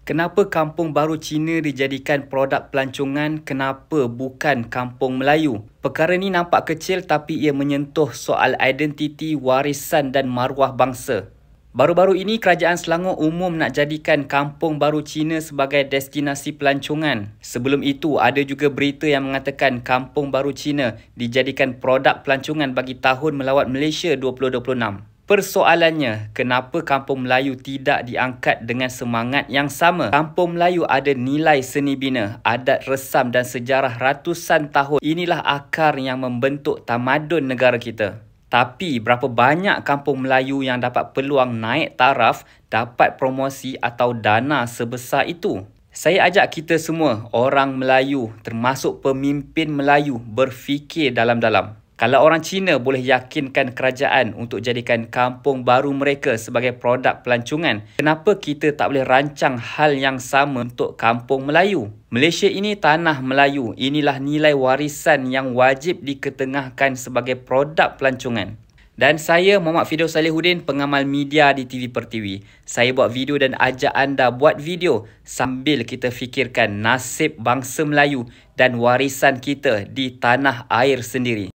Kenapa kampung baru Cina dijadikan produk pelancongan, kenapa bukan kampung Melayu? Perkara ni nampak kecil tapi ia menyentuh soal identiti, warisan dan maruah bangsa. Baru-baru ini Kerajaan Selangor umum nak jadikan kampung baru Cina sebagai destinasi pelancongan. Sebelum itu ada juga berita yang mengatakan kampung baru Cina dijadikan produk pelancongan bagi tahun melawat Malaysia 2026. Persoalannya, kenapa Kampung Melayu tidak diangkat dengan semangat yang sama? Kampung Melayu ada nilai seni bina, adat resam dan sejarah ratusan tahun. Inilah akar yang membentuk tamadun negara kita. Tapi berapa banyak kampung Melayu yang dapat peluang naik taraf, dapat promosi atau dana sebesar itu? Saya ajak kita semua, orang Melayu termasuk pemimpin Melayu berfikir dalam-dalam. Kalau orang Cina boleh yakinkan kerajaan untuk jadikan kampung baru mereka sebagai produk pelancongan, kenapa kita tak boleh rancang hal yang sama untuk kampung Melayu? Malaysia ini tanah Melayu. Inilah nilai warisan yang wajib diketengahkan sebagai produk pelancongan. Dan saya Muhammad Firdaus Salihuddin, pengamal media di TV Pertiwi. Saya buat video dan ajak anda buat video sambil kita fikirkan nasib bangsa Melayu dan warisan kita di tanah air sendiri.